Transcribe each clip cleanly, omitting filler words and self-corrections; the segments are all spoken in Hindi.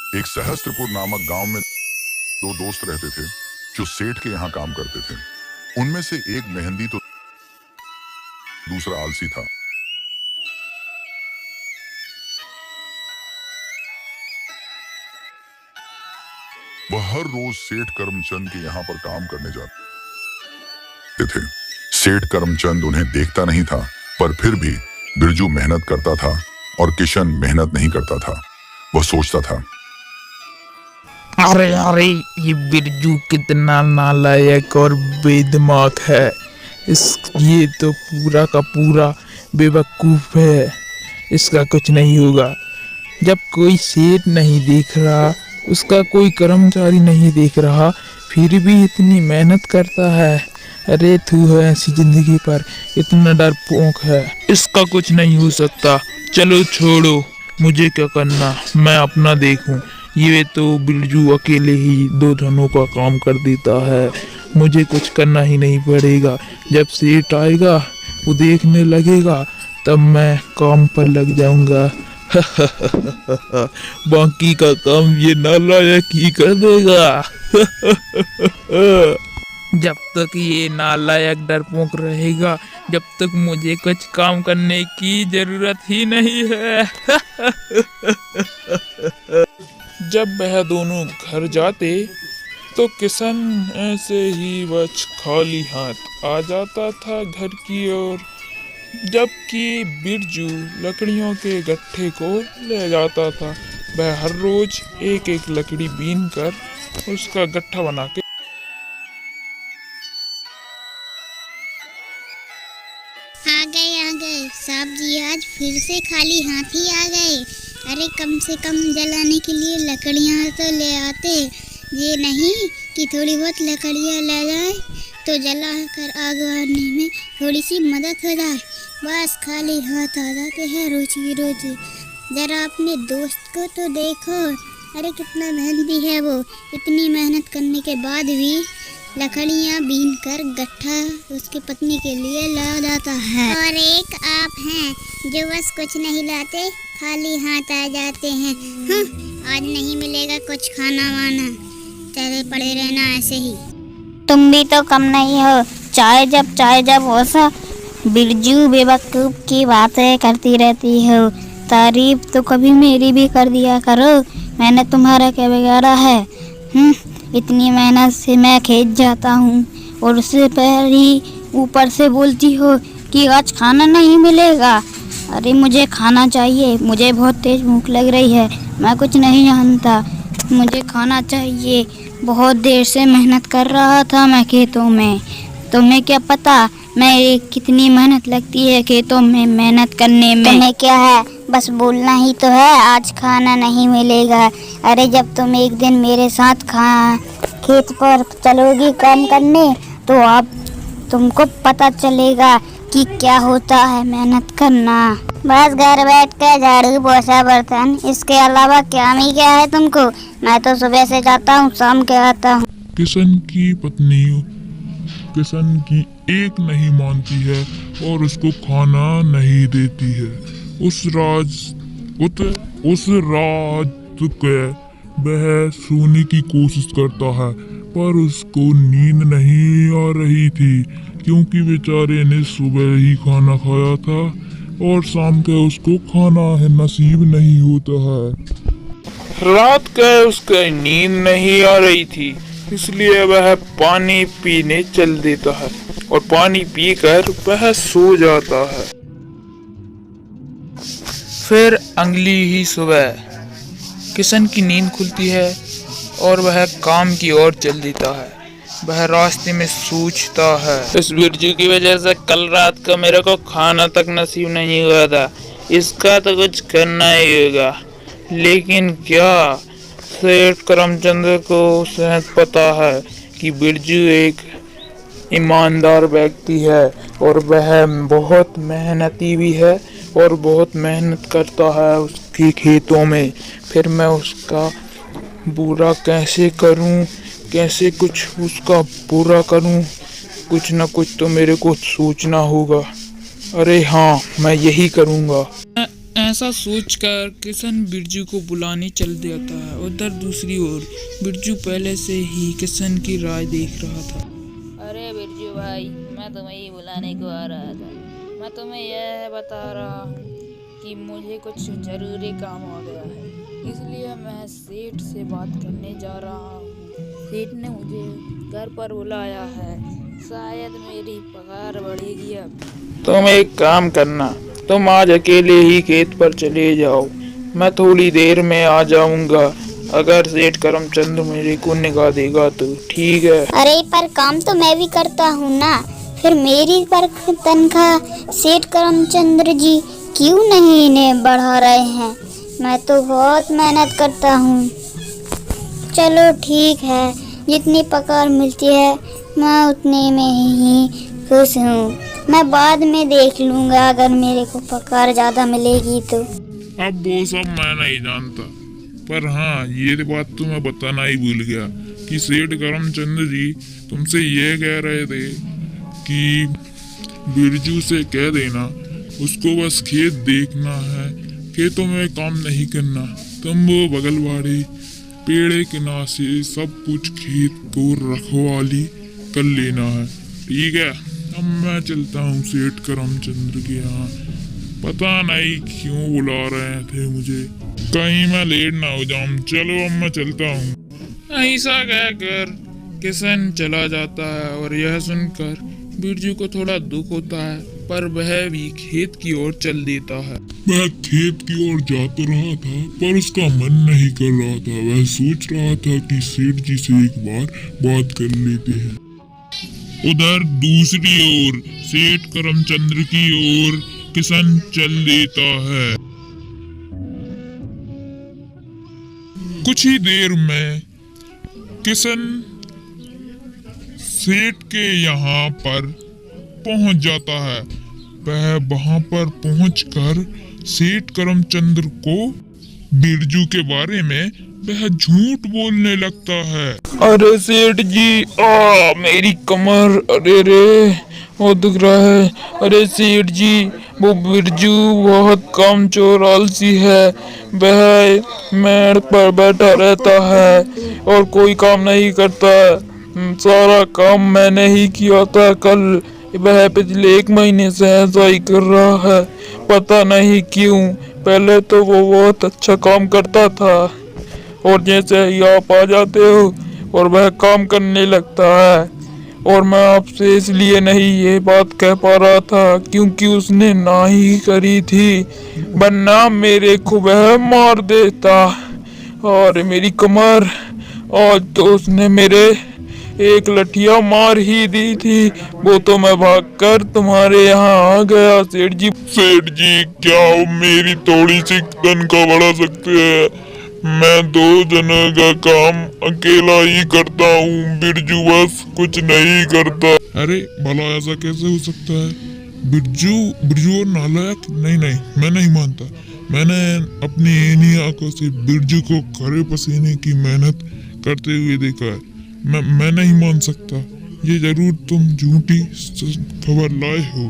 एक सहस्त्रपुर नामक गांव में दो दोस्त रहते थे जो सेठ के यहाँ काम करते थे। उनमें से एक मेहंदी तो दूसरा आलसी था। वह हर रोज सेठ करमचंद के यहाँ पर काम करने जाते थे। सेठ करमचंद उन्हें देखता नहीं था, पर फिर भी बिरजू मेहनत करता था और किशन मेहनत नहीं करता था। वह सोचता था, अरे अरे, ये बिरजू कितना नालायक और बेदिमाग है। ये तो पूरा का पूरा बेवकूफ है। इसका कुछ नहीं होगा। जब कोई सेठ नहीं देख रहा, उसका कोई कर्मचारी नहीं देख रहा, फिर भी इतनी मेहनत करता है। अरे तू है ऐसी जिंदगी पर इतना डरपोक है। इसका कुछ नहीं हो सकता। चलो छोड़ो, मुझे क्या करना, मैं अपना देखूं। ये तो बिरजू अकेले ही दो जनों का काम कर देता है। मुझे कुछ करना ही नहीं पड़ेगा। जब सेठ आएगा, वो देखने लगेगा, तब मैं काम पर लग जाऊंगा। बाकी का काम ये नालायक ही कर देगा। जब तक ये नालायक डरपोक रहेगा, जब तक मुझे कुछ काम करने की जरूरत ही नहीं है। जब वह दोनों घर जाते तो किशन ऐसे ही बस खाली हाथ आ जाता था घर की ओर, जबकि बिरजू लकड़ियों के गट्ठे को ले जाता था। वह हर रोज एक एक लकड़ी बीन कर उसका गट्ठा बना के आ गए साहब जी, आज फिर से खाली हाथ ही आ गए। अरे कम से कम जलाने के लिए लकड़ियाँ तो ले आते। ये नहीं कि थोड़ी बहुत लकड़ियाँ ले जाए तो जला कर आग बांधने में थोड़ी सी मदद हो जाए। बस खाली हाथ आ जाते हैं रोज की रोज। जरा अपने दोस्त को तो देखो, अरे कितना मेहनती है वो। इतनी मेहनत करने के बाद भी लकड़ियाँ बीन कर गट्ठा उसकी पत्नी के लिए ला जाता है। और एक आप हैं जो बस कुछ नहीं लाते, खाली हाथ आ जाते हैं। आज नहीं मिलेगा कुछ खाना वाना, चले पड़े रहना ऐसे ही। तुम भी तो कम नहीं हो। चाहे जब वो सा बिरजू बेवकूफ की बातें करती रहती हो। तारीफ तो कभी मेरी भी कर दिया करो। मैंने तुम्हारा क्या बिगाड़ा है? इतनी मेहनत से मैं खेत जाता हूँ और उससे पहले ही ऊपर से बोलती हो कि आज खाना नहीं मिलेगा। अरे मुझे खाना चाहिए, मुझे बहुत तेज भूख लग रही है। मैं कुछ नहीं जानता, मुझे खाना चाहिए। बहुत देर से मेहनत कर रहा था मैं खेतों में। तुम्हें क्या पता मैं कितनी मेहनत लगती है खेतों में मेहनत करने में। तुम्हें क्या है, बस बोलना ही तो है आज खाना नहीं मिलेगा। अरे जब तुम एक दिन मेरे साथ खेत पर चलोगी काम करने, तो अब तुमको पता चलेगा कि क्या होता है मेहनत करना। बस घर बैठ कर झाड़ू पोछा बर्तन, इसके अलावा क्या नहीं क्या है तुमको? मैं तो सुबह से जाता हूँ, शाम के आता हूँ। किशन की पत्नी किशन की एक नहीं मानती है और उसको खाना नहीं देती है। उस रात के वह सोने की कोशिश करता है, पर उसको नींद नहीं आ रही थी, क्योंकि बेचारे ने सुबह ही खाना खाया था और शाम के उसको खाना है नसीब नहीं होता है। रात का उसका नींद नहीं आ रही थी, इसलिए वह पानी पीने चल देता है और पानी पीकर वह सो जाता है। फिर अगली ही सुबह किशन की नींद खुलती है और वह काम की ओर चल देता है। वह रास्ते में सोचता है, इस बिरजू की वजह से कल रात का मेरे को खाना तक नसीब नहीं हुआ था। इसका तो कुछ करना ही होगा। लेकिन क्या सेठ करमचंद को शायद पता है कि बिरजू एक ईमानदार व्यक्ति है और वह बहुत मेहनती भी है और बहुत मेहनत करता है उसके खेतों में। फिर मैं उसका बुरा कैसे करूं, कैसे कुछ उसका बुरा करूं? कुछ ना कुछ तो मेरे को सोचना होगा। अरे हाँ, मैं यही करूंगा। ऐसा सोचकर किशन बिरजू को बुलाने चल देता है। उधर दूसरी ओर बिरजू पहले से ही किशन की राह देख रहा था। अरे बिरजू भाई, मैं तुम्हें ही बुलाने को आ रहा था। मैं तुम्हें यह बता रहा हूँ कि मुझे कुछ ज़रूरी काम हो गया है, इसलिए मैं सेठ से बात करने जा रहा हूँ। सेठ ने मुझे घर पर बुलाया है, शायद मेरी पगार बढ़ेगी अब। तुम एक काम करना, तुम आज अकेले ही खेत पर चले जाओ, मैं थोड़ी देर में आ जाऊंगा। अगर सेठ करमचंद मेरे को निकाह देगा तो ठीक है। अरे पर काम तो मैं भी करता हूँ ना, फिर मेरी पर तनख्वाह सेठ करमचंद्र जी क्यों नहीं इन्हें बढ़ा रहे हैं? मैं तो बहुत मेहनत करता हूँ। चलो ठीक है, जितनी पगार मिलती है मैं उतने में ही खुश हूँ। मैं बाद में देख लूँगा अगर मेरे को पगार ज़्यादा मिलेगी तो। अब वो सब मैं नहीं जानता, पर हाँ ये बात तो मैं बताना ही भूल गया कि सेठ करमचंद जी तुमसे ये कह रहे थे कि बिरजू से कह देना उसको बस खेत देखना है, खेतों में काम नहीं करना। तुम वो बगलवाड़ी पेड़े के नासे सब कुछ खेत को रखवाली कर लेना है, ठीक है? अब मैं चलता हूँ सेठ करमचंद्र के यहाँ। पता नहीं क्यों बुला रहे थे मुझे, कहीं मैं लेट ना हो जाऊं। चलो अब मैं चलता हूँ। ऐसा कहकर किशन चला जाता है और यह सुनकर बिरजू को थोड़ा दुख होता है, पर वह भी खेत की ओर चल देता है। मैं खेत की ओर जा तो रहा था, पर उसका मन नहीं कर रहा था। वह सोच रहा था कि सेठ जी से एक बार बात कर लेते हैं। उधर दूसरी ओर सेठ करमचंद्र की ओर किशन चल देता है। कुछ ही देर में किशन सेठ के यहाँ पर पहुंच जाता है। वह वहां पर पहुंचकर सेठ करमचंद्र को बिरजू के बारे में वह झूठ बोलने लगता है। अरे सेठ जी, मेरी कमर, अरे रे वो दुख रहा है। अरे सेठ जी, वो बिरजू बहुत कामचोर आलसी है। वह मेड़ पर बैठा रहता है और कोई काम नहीं करता। सारा काम मैंने ही किया था कल। वह पिछले 1 महीने से ऐसा ही कर रहा है, पता नहीं क्यों। पहले तो वो बहुत अच्छा काम करता था और जैसे ही आप आ जाते हो और वह काम करने लगता है। और मैं आपसे इसलिए नहीं ये बात कह पा रहा था क्योंकि उसने ना ही करी थी, वरना मेरे को वह मार देता। और मेरी कमर, आज तो उसने मेरे एक लठिया मार ही दी थी। वो तो मैं भागकर तुम्हारे यहाँ आ गया सेठ जी। सेठ जी, क्या आप मेरी थोड़ी सी तनख्वाह बढ़ा सकते हैं? मैं 2 जनों का काम अकेला ही करता हूँ, बिरजू बस कुछ नहीं करता। अरे भला ऐसा कैसे हो सकता है? बिरजू और नालायक? नहीं, मैं नहीं मानता। मैंने अपनी इन्हीं आंखों से बिरजू को खरे पसीने की मेहनत करते हुए देखा है। मैं नहीं मान सकता। ये जरूर तुम झूठी खबर लाए हो।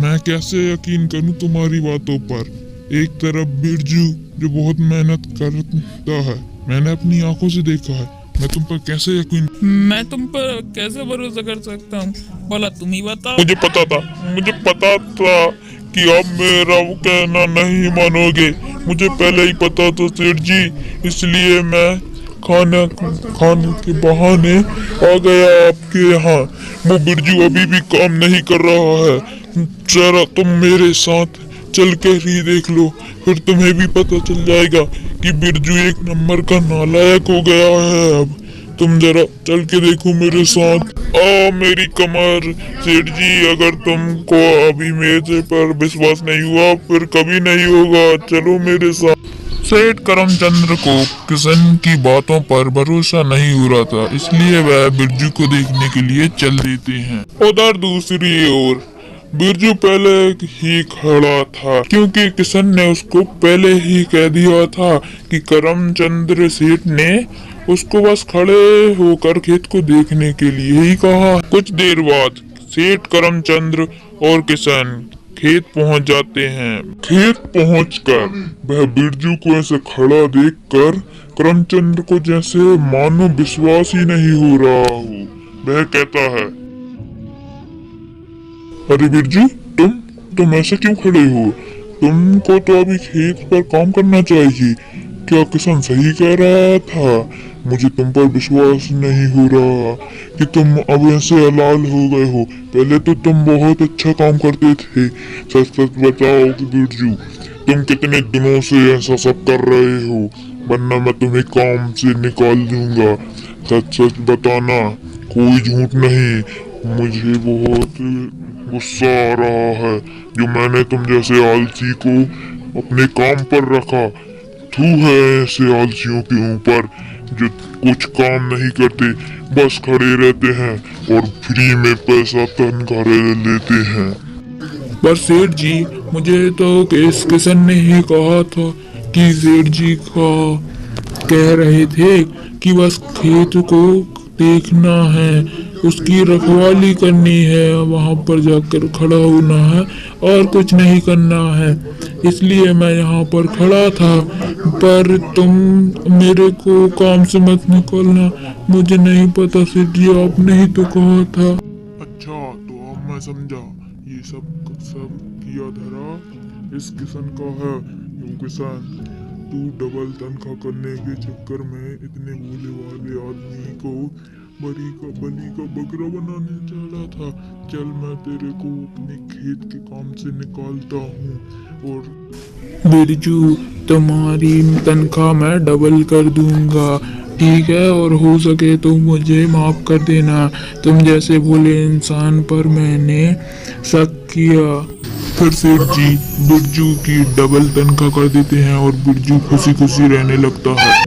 मैं कैसे यकीन करूं तुम्हारी बातों पर? एक तरफ बिरजू जो बहुत मेहनत करता है, मैंने अपनी आंखों से देखा है। मैं तुम पर कैसे यकीन? मैं तुम पर कैसे भरोसा कर सकता हूँ? भला तुम ही बताओ। मुझे पता था कि आप मेरा कहना नहीं मानोगे। मुझे पहले ही पता था सेठ जी, इसलिए मैं खाने के बहाने आ गया आपके यहाँ। वो बिरजू अभी भी काम नहीं कर रहा है। जरा तुम मेरे साथ चल के ही देख लो, फिर तुम्हें भी पता चल जाएगा कि बिरजू 1 नंबर का नालायक हो गया है। अब तुम जरा चल के देखो मेरे साथ। मेरी कमर। सेठ जी, अगर तुमको अभी मेरे पर विश्वास नहीं हुआ फिर कभी नहीं होगा। चलो मेरे साथ। सेठ करमचंद्र को किशन की बातों पर भरोसा नहीं हो रहा था, इसलिए वह बिरजू को देखने के लिए चल देते हैं। उधर दूसरी ओर बिरजू पहले ही खड़ा था, क्योंकि किशन ने उसको पहले ही कह दिया था कि करमचंद्र सेठ ने उसको बस खड़े होकर खेत को देखने के लिए ही कहा। कुछ देर बाद सेठ करमचंद्र और किशन खेत पहुंच जाते हैं। खेत पहुंचकर वह बिरजू को ऐसे खड़ा देखकर करमचंद को जैसे मानो विश्वास ही नहीं हो रहा हो। वह कहता है, अरे बिरजू, तुम ऐसे क्यों खड़े हो? तुमको तो अभी खेत पर काम करना चाहिए। क्या किसान सही कह रहा था? मुझे तुम पर विश्वास नहीं हो रहा कि तुम अब ऐसे लाल हो गए हो। पहले तो तुम बहुत अच्छा काम करते थे। सच सच बताओ कि बिरजू, तुम कितने दिनों से ऐसा सब कर रहे हो, वरना मैं तुम्हें काम से निकाल दूंगा। सच सच बताना, कोई झूठ नहीं। मुझे बहुत गुस्सा आ रहा है जो मैंने तुम जैसे आलसी को अपने काम पर रखा। थू है ऐसे आलसियों के ऊपर जो कुछ काम नहीं करते, बस खड़े रहते हैं और फ्री में पैसा तनख्वाह लेते हैं। पर सेठ जी, मुझे तो इस किसान ने ही कहा था कि सेठ जी का कह रहे थे कि बस खेत को देखना है, उसकी रखवाली करनी है, वहां पर जाकर खड़ा होना है और कुछ नहीं करना है। इसलिए मैं यहाँ पर खड़ा था। पर तुम मेरे को काम से मत निकालना। मुझे नहीं पता सेठ जी, आपने ही तो कहा था। अच्छा, तो अब मैं समझा। ये सब किया धरा इस किसान का है। क्यों किसान, तू डबल तनख्वाह करने के चक्कर में इतने भोले वाले आदमी को बली का बकरा बनाने जा रहा था। चल, मैं तेरे को अपने खेत के काम से निकालता हूँ। और बिरजू, तुम्हारी तनख्वाह मैं डबल कर दूंगा, ठीक है? और हो सके तो मुझे माफ कर देना। तुम जैसे भोले इंसान पर मैंने शक किया। फिर सेठ जी बिरजू की डबल तनख्वाह कर देते हैं और बिरजू खुशी खुशी रहने लगता है।